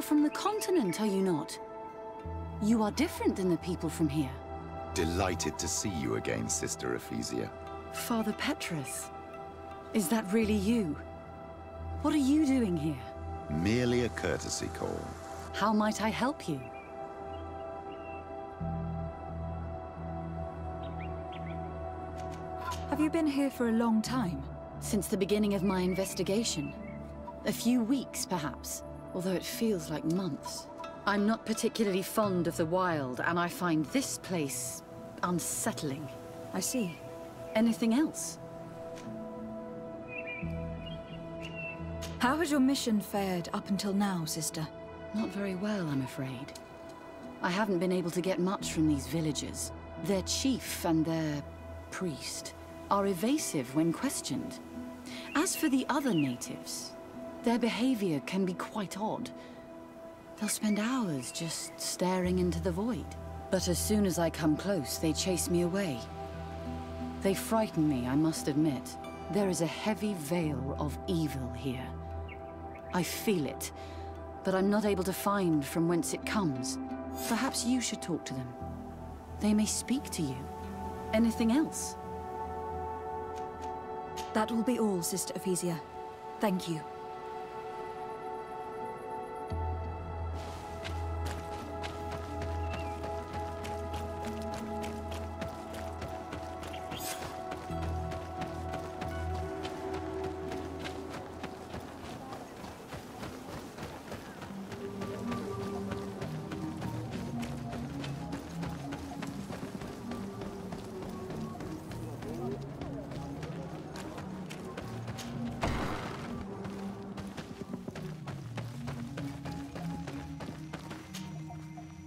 from the continent, are you not? You are different than the people from here. Delighted to see you again, Sister Ephesia. Father Petrus, is that really you? What are you doing here? Merely a courtesy call. How might I help you? Have you been here for a long time? Since the beginning of my investigation. A few weeks, perhaps, although it feels like months. I'm not particularly fond of the wild, and I find this place unsettling. I see. Anything else? How has your mission fared up until now, sister? Not very well, I'm afraid. I haven't been able to get much from these villagers. Their chief and their priest are evasive when questioned. As for the other natives, their behavior can be quite odd. They'll spend hours just staring into the void. But as soon as I come close, they chase me away. They frighten me, I must admit. There is a heavy veil of evil here. I feel it, but I'm not able to find from whence it comes. Perhaps you should talk to them. They may speak to you. Anything else? That will be all, Sister Ephesia. Thank you.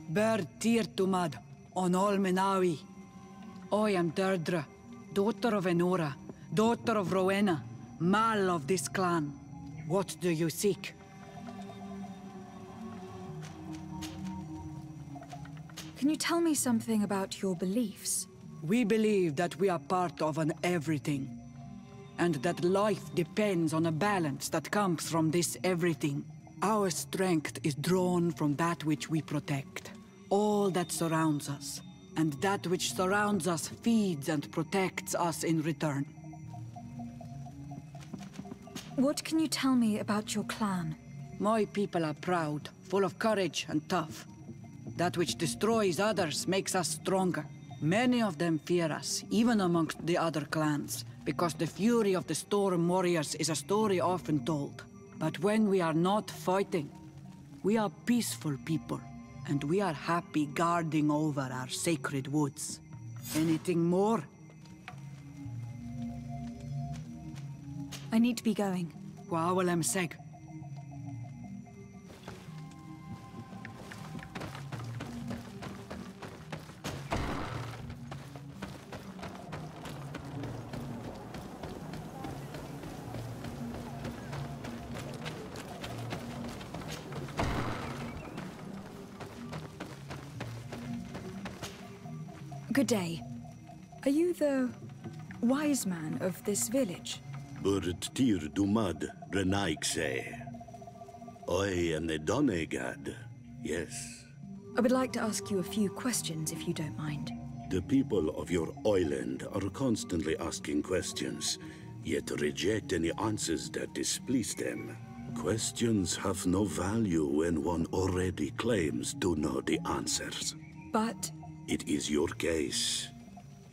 Ber Tirtumad, on Olmenawi. I am Deirdre, daughter of Enora, daughter of Rowena, Mal of this clan. What do you seek? Can you tell me something about your beliefs? We believe that we are part of an everything, and that life depends on a balance that comes from this everything. Our strength is drawn from that which we protect. All that surrounds us, and that which surrounds us feeds and protects us in return. What can you tell me about your clan? My people are proud, full of courage and tough. That which destroys others makes us stronger. Many of them fear us, even amongst the other clans, because the fury of the Storm Warriors is a story often told. But when we are not fighting, we are peaceful people. And we are happy guarding over our sacred woods. Anything more? I need to be going. Wawalem seg. Good day. Are you the wise man of this village? Burt tir dumad renaikse. I am the Donegad, yes. I would like to ask you a few questions, if you don't mind. The people of your island are constantly asking questions, yet reject any answers that displease them. Questions have no value when one already claims to know the answers. But it is your case.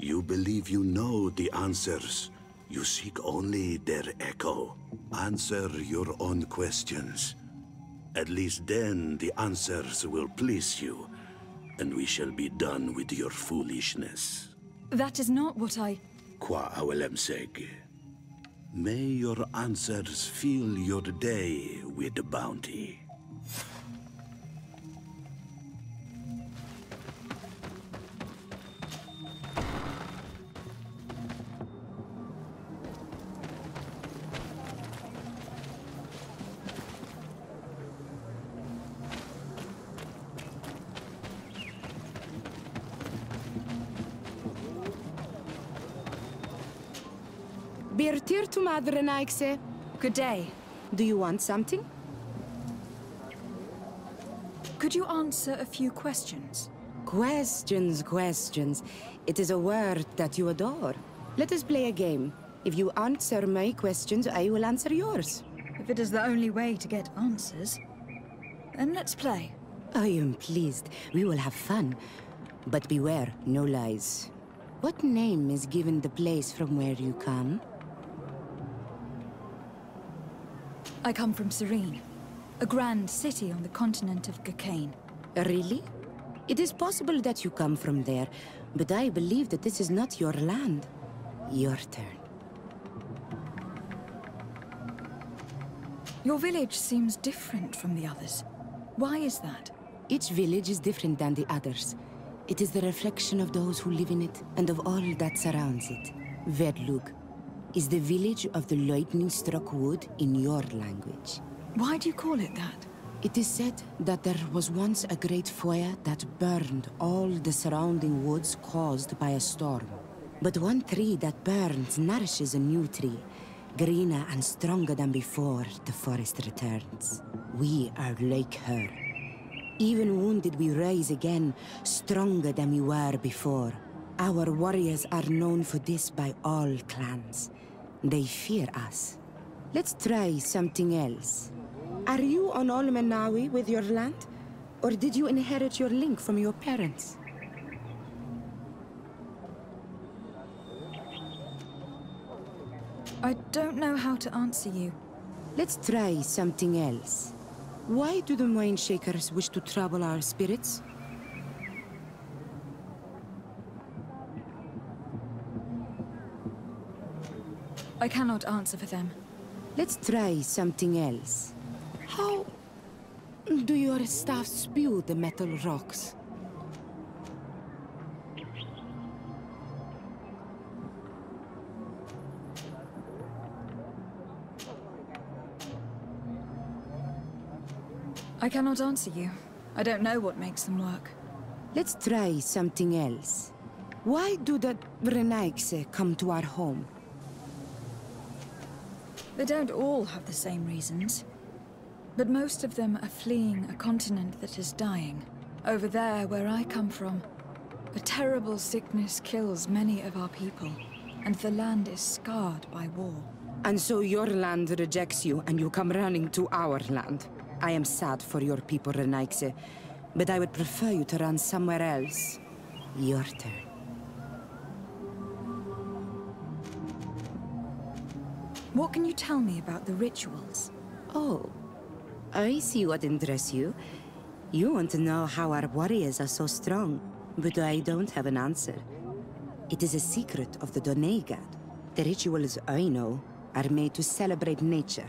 You believe you know the answers. You seek only their echo. Answer your own questions. At least then the answers will please you, and we shall be done with your foolishness. that is not what I... Qua awelemseg. May your answers fill your day with bounty. Birtirtu madrenaikse. Good day. Do you want something? Could you answer a few questions? Questions, questions. It is a word that you adore. Let us play a game. If you answer my questions, I will answer yours. If it is the only way to get answers, then let's play. I am pleased. We will have fun. But beware, no lies. What name is given the place from where you come? I come from Serene, a grand city on the continent of Gakane. Really? It is possible that you come from there, but I believe that this is not your land. Your turn. Your village seems different from the others. Why is that? Each village is different than the others. It is the reflection of those who live in it, and of all that surrounds it. Verdlug is the village of the lightning-struck wood in your language. Why do you call it that? It is said that there was once a great fire that burned all the surrounding woods caused by a storm. But one tree that burns nourishes a new tree. Greener and stronger than before, the forest returns. We are like her. Even wounded, we rise again, stronger than we were before. Our warriors are known for this by all clans. They fear us. Let's try something else. Are you on Olmenawi with your land? Or did you inherit your link from your parents? I don't know how to answer you. Let's try something else. Why do the Mindshakers wish to trouble our spirits? I cannot answer for them. Let's try something else. How do your staff spew the metal rocks? I cannot answer you. I don't know what makes them work. Let's try something else. Why do the Renaigse come to our home? They don't all have the same reasons. But most of them are fleeing a continent that is dying. Over there, where I come from, a terrible sickness kills many of our people, and the land is scarred by war. And so your land rejects you, and you come running to our land. I am sad for your people, Renaigse, but I would prefer you to run somewhere else. Your turn. What can you tell me about the rituals? Oh, I see what interests you. You want to know how our warriors are so strong, but I don't have an answer. It is a secret of the Donegad. The rituals I know are made to celebrate nature,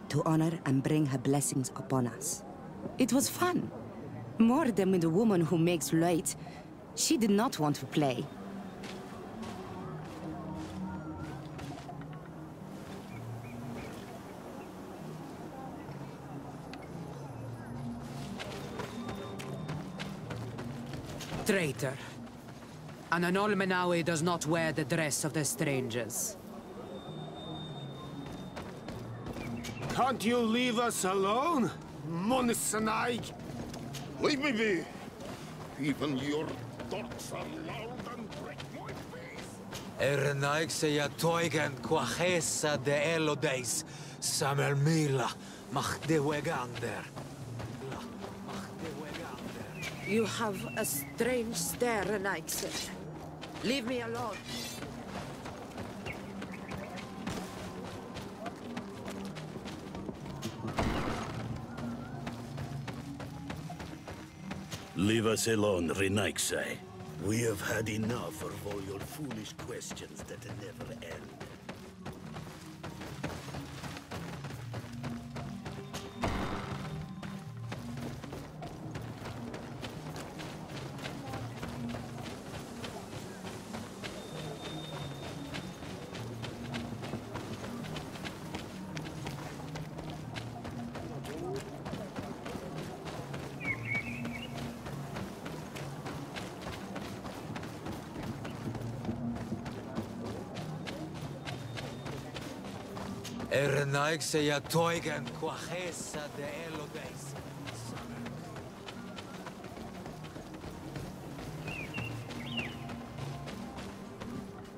to honor and bring her blessings upon us. It was fun. More than with the woman who makes light. She did not want to play. Traitor. An Olmenawi does not wear the dress of the strangers. Can't you leave us alone, Monsanai? Leave me be! Even your thoughts are loud and break my face! Ernaikse ja toigen quachesa de elodeis, Samermila, Machtewegander. You have a strange stare, Renaigse. Leave me alone. Leave us alone, Renaigse. We have had enough of all your foolish questions that never end. Ernaikse ja toigen quachesa de elodeis.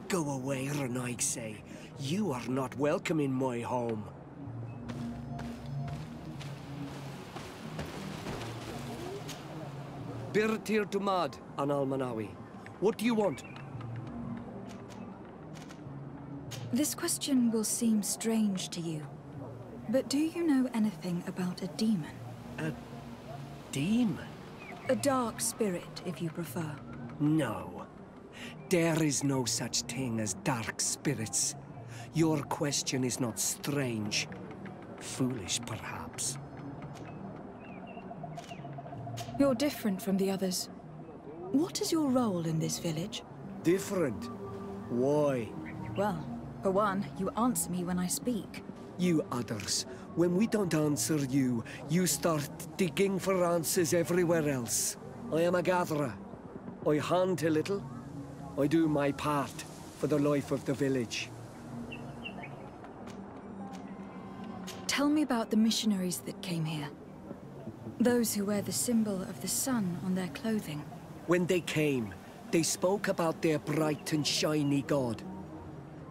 Go away, Renaigse. You are not welcome in my home. Birtir Dumad, an Almanawi. What do you want? This question will seem strange to you, but do you know anything about a demon? A demon? A dark spirit, if you prefer. No. There is no such thing as dark spirits. Your question is not strange. Foolish, perhaps. You're different from the others. What is your role in this village? Different? Why? Well, for one, you answer me when I speak. You others, when we don't answer you, you start digging for answers everywhere else. I am a gatherer. I hunt a little. I do my part for the life of the village. Tell me about the missionaries that came here. Those who wear the symbol of the sun on their clothing. When they came, they spoke about their bright and shiny god.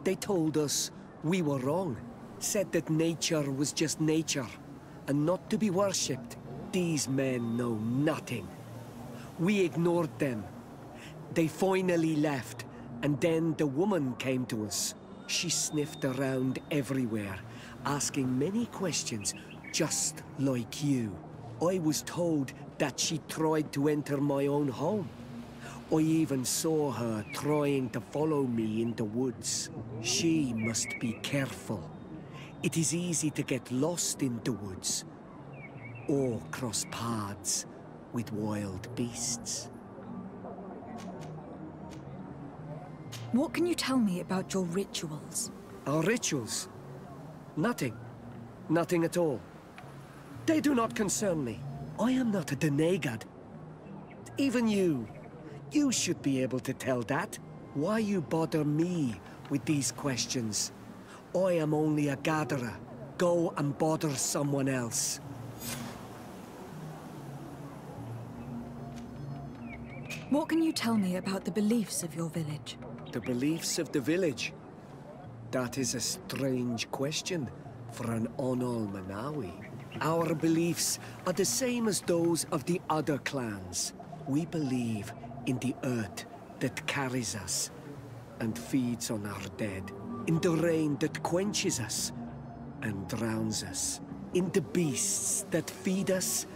They told us we were wrong, said that nature was just nature, and not to be worshipped. These men know nothing. We ignored them. They finally left, and then the woman came to us. She sniffed around everywhere, asking many questions, just like you. I was told that she tried to enter my own home. I even saw her trying to follow me in the woods. She must be careful. It is easy to get lost in the woods, or cross paths with wild beasts. What can you tell me about your rituals? Our rituals? Nothing. Nothing at all. They do not concern me. I am not a Denegad. Even you. You should be able to tell that. Why you bother me with these questions? I am only a gatherer. Go and bother someone else. What can you tell me about the beliefs of your village? The beliefs of the village? That is a strange question for an Onol Manawi. Our beliefs are the same as those of the other clans. We believe in the earth that carries us and feeds on our dead, in the rain that quenches us and drowns us, in the beasts that feed us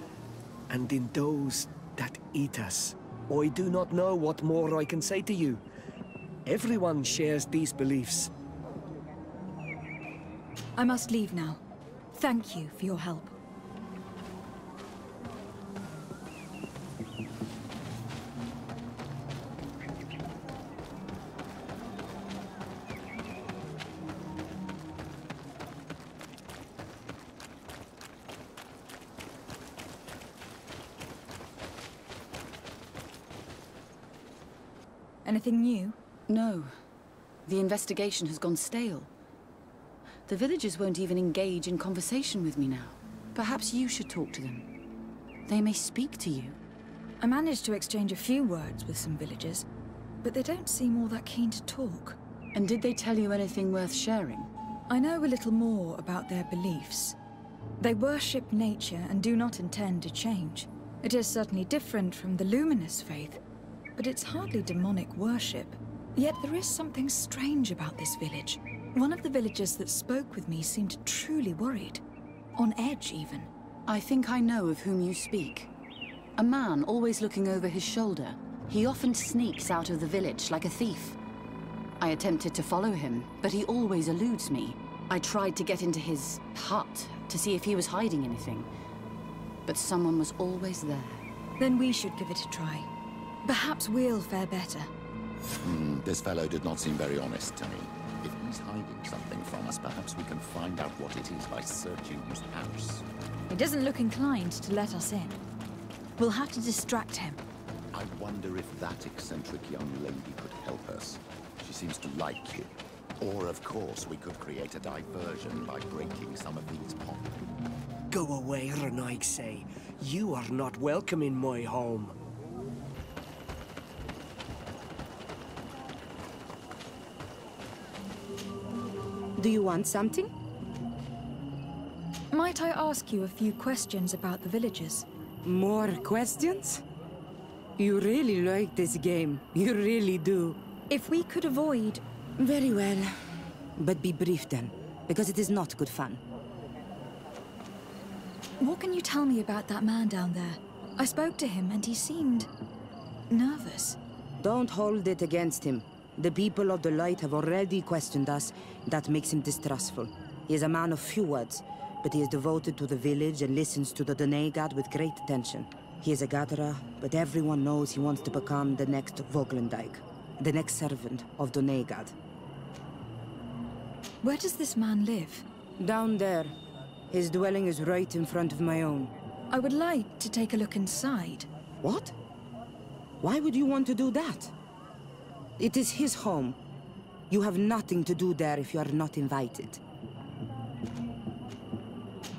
and in those that eat us. I do not know what more I can say to you. Everyone shares these beliefs. I must leave now. Thank you for your help. Anything new? No. The investigation has gone stale. The villagers won't even engage in conversation with me now. Perhaps you should talk to them. They may speak to you. I managed to exchange a few words with some villagers, but they don't seem all that keen to talk. And did they tell you anything worth sharing? I know a little more about their beliefs. They worship nature and do not intend to change. It is certainly different from the luminous faith, but it's hardly demonic worship. Yet there is something strange about this village. One of the villagers that spoke with me seemed truly worried. On edge, even. I think I know of whom you speak. A man always looking over his shoulder. He often sneaks out of the village like a thief. I attempted to follow him, but he always eludes me. I tried to get into his hut to see if he was hiding anything, but someone was always there. Then we should give it a try. Perhaps we'll fare better. This fellow did not seem very honest to me. If he's hiding something from us, perhaps we can find out what it is by searching his house. He doesn't look inclined to let us in. We'll have to distract him. I wonder if that eccentric young lady could help us. She seems to like you. Or, of course, we could create a diversion by breaking some of these pots. Go away, Renaigse. You are not welcome in my home. Do you want something? Might I ask you a few questions about the villagers? More questions? You really like this game. You really do. If we could avoid... Very well. But be brief then, because it is not good fun. What can you tell me about that man down there? I spoke to him and he seemed... nervous. Don't hold it against him. The people of the light have already questioned us. That makes him distrustful. He is a man of few words, but he is devoted to the village and listens to the Donegad with great attention. He is a gatherer, but everyone knows he wants to become the next Voglendijk, the next servant of Donegad. Where does this man live? Down there. His dwelling is right in front of my own. I would like to take a look inside. What? Why would you want to do that? It is his home. You have nothing to do there if you are not invited.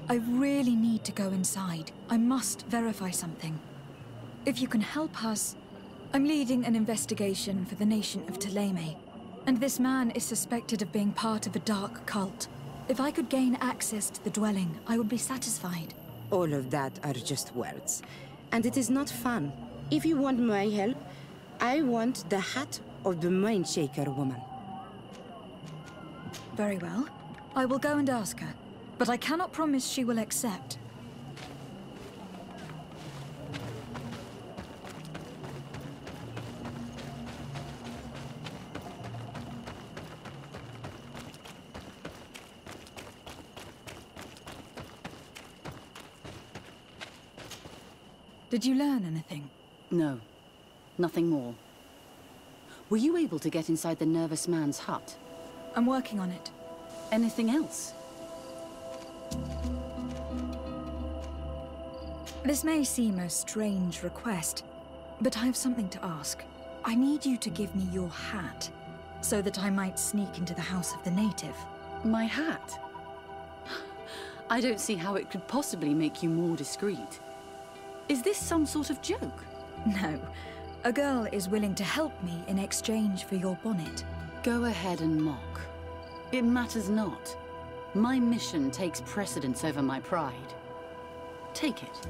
I really need to go inside. I must verify something. If you can help us... I'm leading an investigation for the nation of Thélème, and this man is suspected of being part of a dark cult. If I could gain access to the dwelling, I would be satisfied. All of that are just words. And it is not fun. If you want my help, I want the hat of the Mindshaker woman. Very well. I will go and ask her. But I cannot promise she will accept. Did you learn anything? No. Nothing more. Were you able to get inside the nervous man's hut? I'm working on it. Anything else? This may seem a strange request, but I have something to ask. I need you to give me your hat, so that I might sneak into the house of the native. My hat? I don't see how it could possibly make you more discreet. Is this some sort of joke? No. A girl is willing to help me in exchange for your bonnet. Go ahead and mock. It matters not. My mission takes precedence over my pride. Take it.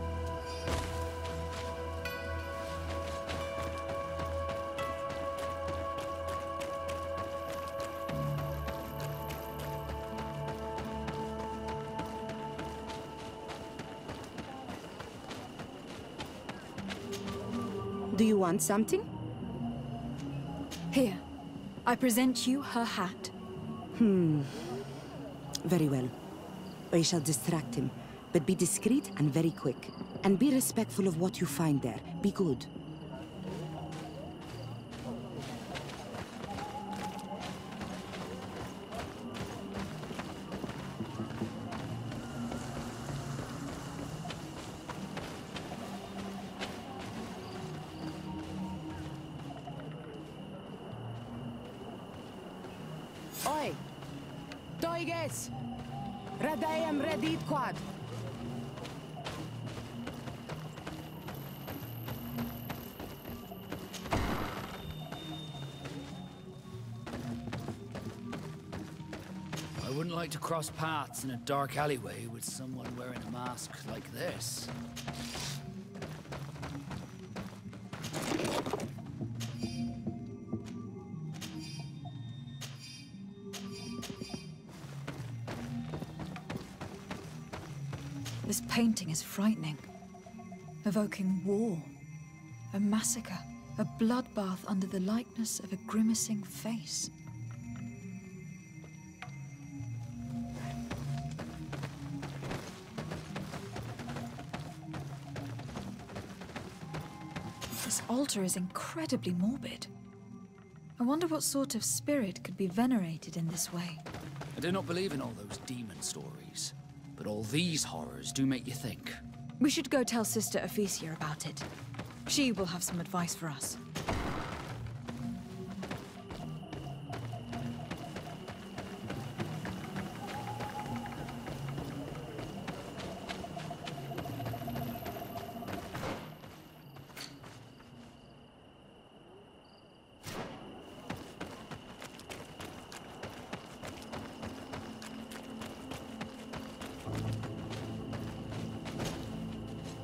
Do you want something? Here. I present you her hat. Very well. I shall distract him, but be discreet and very quick. And be respectful of what you find there. Be good. Oi! Toiges! Radayam Redit Quad! I wouldn't like to cross paths in a dark alleyway with someone wearing a mask like this. This painting is frightening. Evoking war. A massacre. A bloodbath under the likeness of a grimacing face. This altar is incredibly morbid. I wonder what sort of spirit could be venerated in this way. I do not believe in all those demon stories, but all these horrors do make you think. We should go tell Sister Ephesia about it. She will have some advice for us.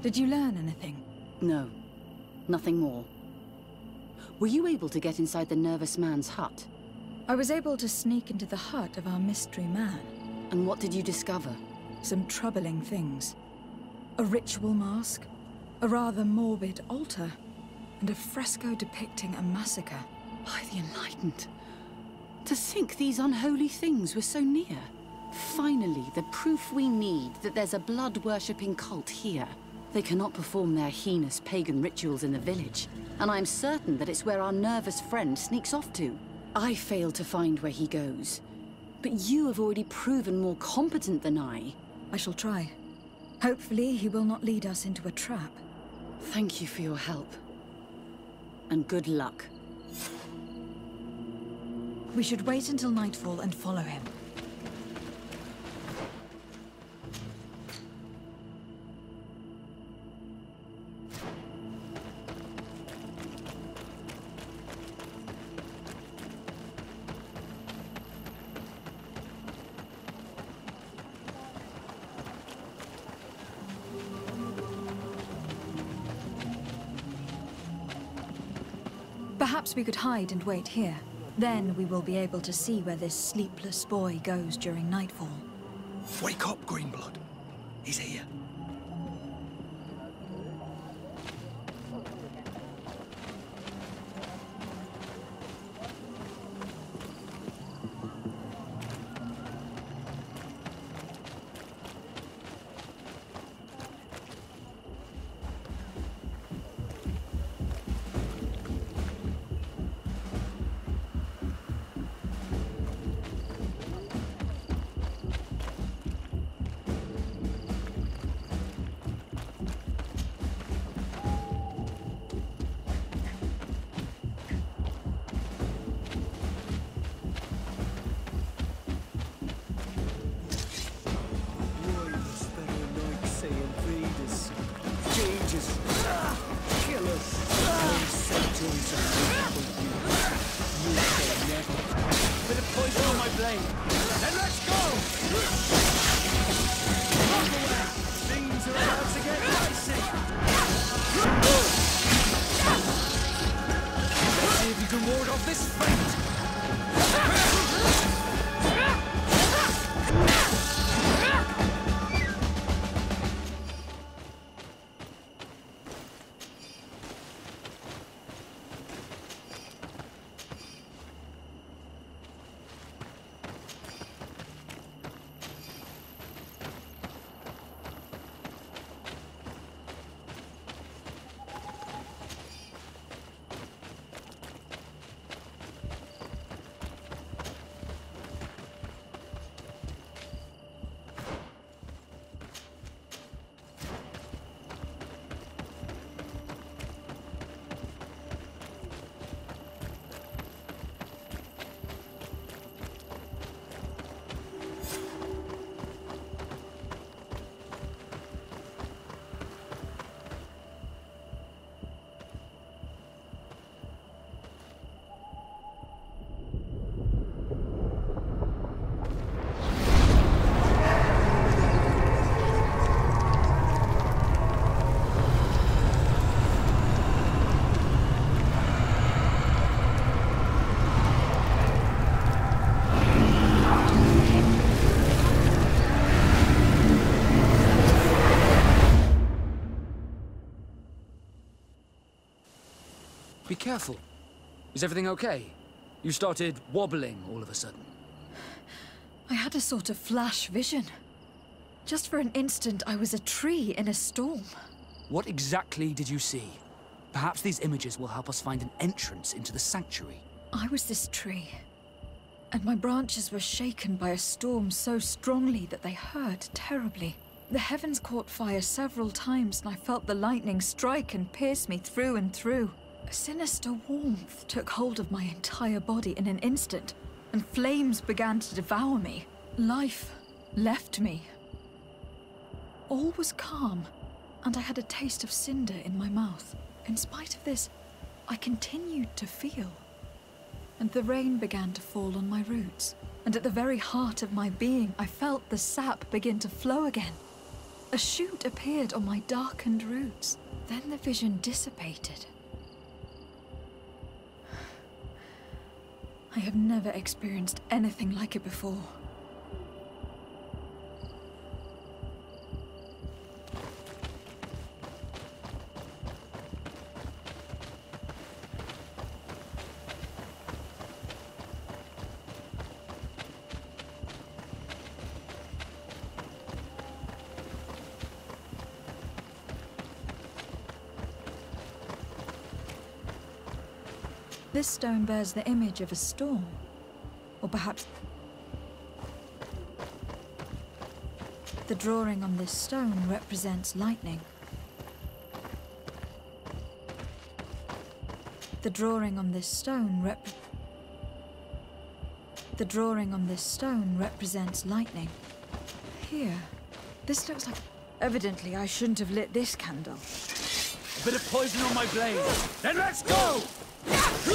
Did you learn anything? No. Nothing more. Were you able to get inside the nervous man's hut? I was able to sneak into the hut of our mystery man. And what did you discover? Some troubling things. A ritual mask, a rather morbid altar, and a fresco depicting a massacre. By the Enlightened. To think these unholy things were so near. Finally, the proof we need that there's a blood-worshipping cult here. They cannot perform their heinous pagan rituals in the village, and I'm certain that it's where our nervous friend sneaks off to. I failed to find where he goes, but you have already proven more competent than I. I shall try. Hopefully, he will not lead us into a trap. Thank you for your help. And good luck. We should wait until nightfall and follow him. Perhaps we could hide and wait here. Then we will be able to see where this sleepless boy goes during nightfall. Wake up, Greenblood. He's here. Be careful. Is everything okay? You started wobbling all of a sudden. I had a sort of flash vision. Just for an instant, I was a tree in a storm. What exactly did you see? Perhaps these images will help us find an entrance into the sanctuary. I was this tree, and my branches were shaken by a storm so strongly that they hurt terribly. The heavens caught fire several times, and I felt the lightning strike and pierce me through and through. A sinister warmth took hold of my entire body in an instant, and flames began to devour me. Life left me. All was calm, and I had a taste of cinder in my mouth. In spite of this, I continued to feel. And the rain began to fall on my roots, and at the very heart of my being, I felt the sap begin to flow again. A shoot appeared on my darkened roots. Then the vision dissipated. I have never experienced anything like it before. This stone bears the image of a storm, or perhaps the drawing on this stone represents lightning. The drawing on this stone represents lightning. Here, this looks like... Evidently, I shouldn't have lit this candle. A bit of poison on my blade. Then let's go! Could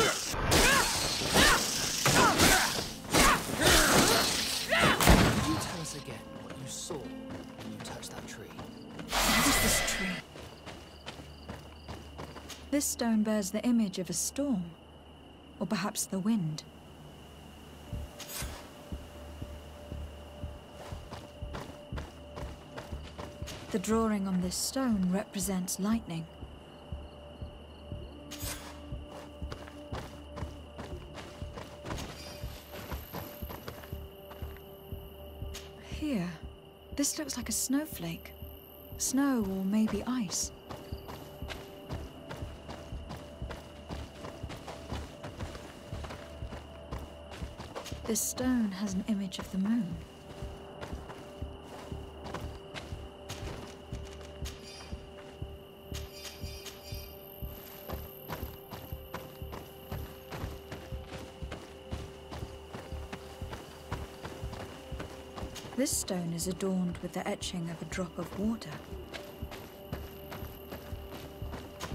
you tell us again what you saw when you touched that tree? What is this tree? This stone bears the image of a storm, or perhaps the wind. The drawing on this stone represents lightning. Here, this looks like a snowflake. Snow or maybe ice. This stone has an image of the moon. This stone is adorned with the etching of a drop of water.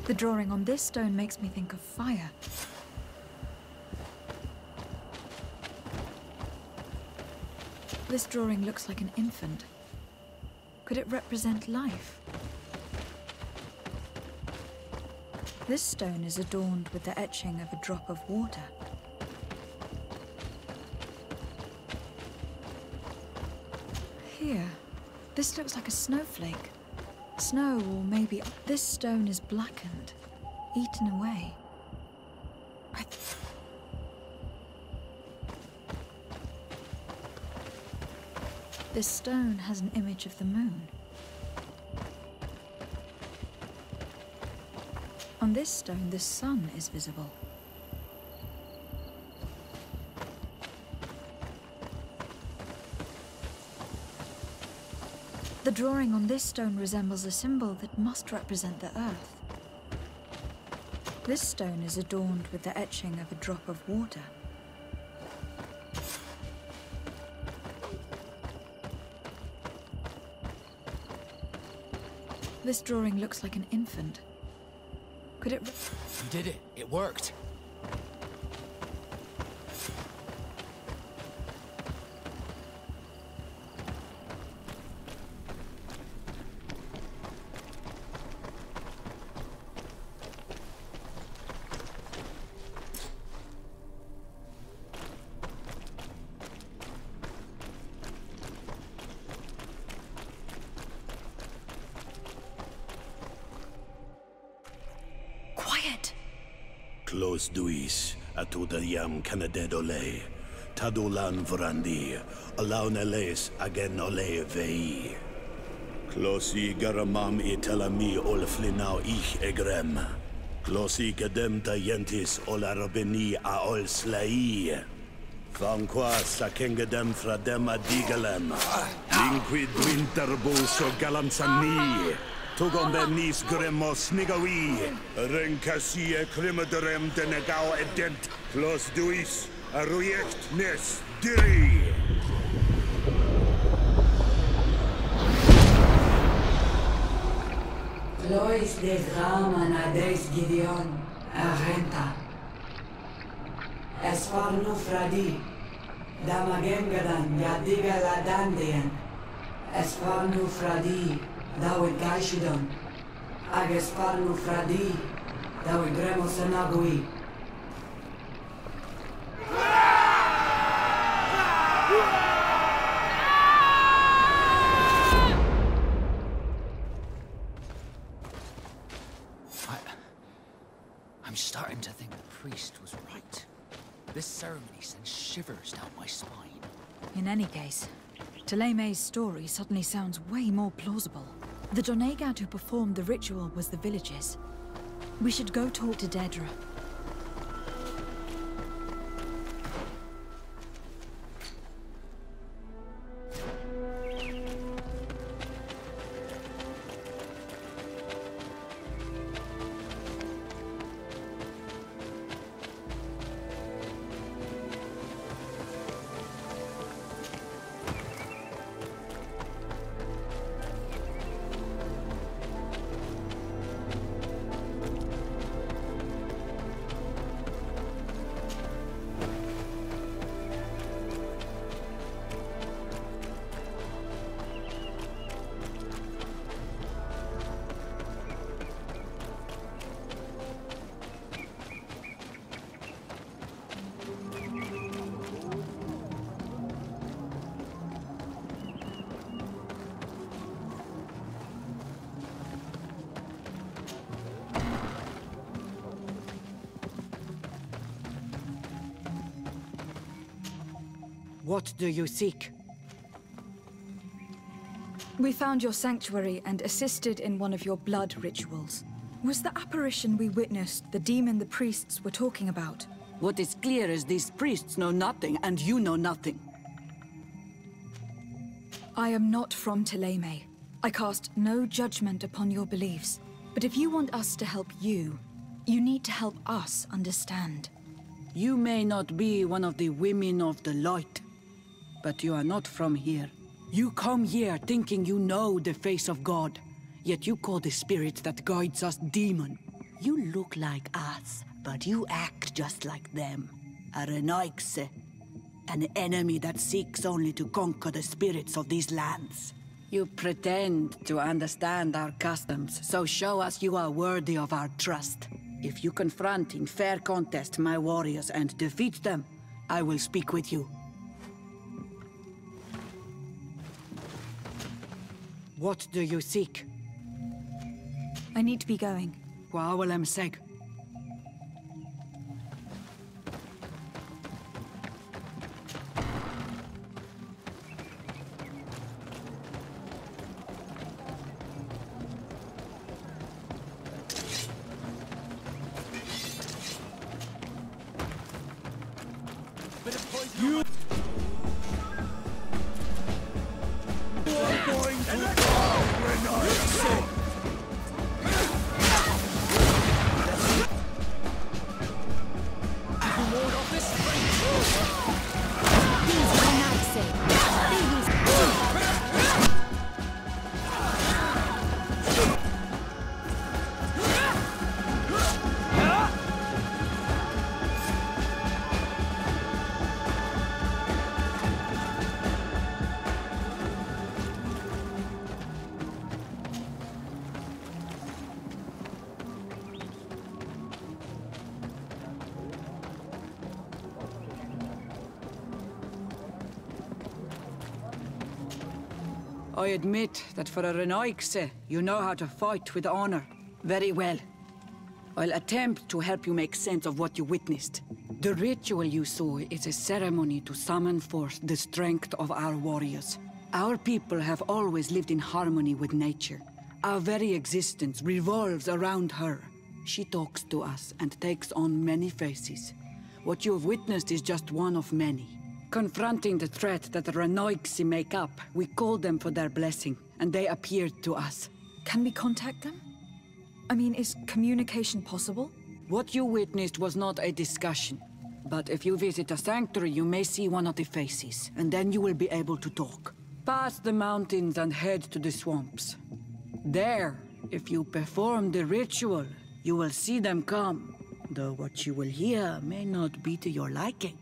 The drawing on this stone makes me think of fire. This drawing looks like an infant. Could it represent life? This stone is adorned with the etching of a drop of water. Here, this looks like a snowflake. Snow or maybe... This stone is blackened, eaten away. This stone has an image of the moon. On this stone, the sun is visible. The drawing on this stone resembles a symbol that must represent the earth. This stone is adorned with the etching of a drop of water. This drawing looks like an infant. Could it... You did it. It worked. Close duis, atuda yam canadedole, tadulan vrandi, alauneles agen ole vei. Closi garamam italami olflinau ich egrem. Closi cadem tayentis olarabeni a ol slai. Vanqua sakengedem fradem adigalem. Linquid winterbus o galamsani. Tugombenis gremos nigawi. Renkasi e crimaderem denegao edent. Clos duis, aruyect nes diri. Lois de Grama Nades Gideon, Arenta. Esfarnu Fradi, Damagengadan, Yadiga Ladandian. Esfarnu Fradi, Dawi Gaishidam, Ages Parnu Fradi, Dawi Gremo Senagui. I'm starting to think the priest was right. This ceremony sends shivers down my spine. In any case, Teleme's story suddenly sounds way more plausible. The Donegat who performed the ritual was the villagers. We should go talk to Dedra. What do you seek? We found your sanctuary and assisted in one of your blood rituals. Was the apparition we witnessed the demon the priests were talking about? What is clear is these priests know nothing, and you know nothing. I am not from Teleme. I cast no judgment upon your beliefs. But if you want us to help you, you need to help us understand. You may not be one of the women of the light, but you are not from here. You come here thinking you know the face of God, yet you call the spirit that guides us demon. You look like us, but you act just like them. A Renaigse, an enemy that seeks only to conquer the spirits of these lands. You pretend to understand our customs, so show us you are worthy of our trust. If you confront in fair contest my warriors and defeat them, I will speak with you. What do you seek? I need to be going. Wa'awalem seg. I admit that for a Renaigse, you know how to fight with honor. Very well. I'll attempt to help you make sense of what you witnessed. The ritual you saw is a ceremony to summon forth the strength of our warriors. Our people have always lived in harmony with nature. Our very existence revolves around her. She talks to us and takes on many faces. What you have witnessed is just one of many. Confronting the threat that the Renaigse make up, we called them for their blessing, and they appeared to us. Can we contact them? I mean, is communication possible? What you witnessed was not a discussion. But if you visit a sanctuary, you may see one of the faces, and then you will be able to talk. Pass the mountains and head to the swamps. There, if you perform the ritual, you will see them come. Though what you will hear may not be to your liking.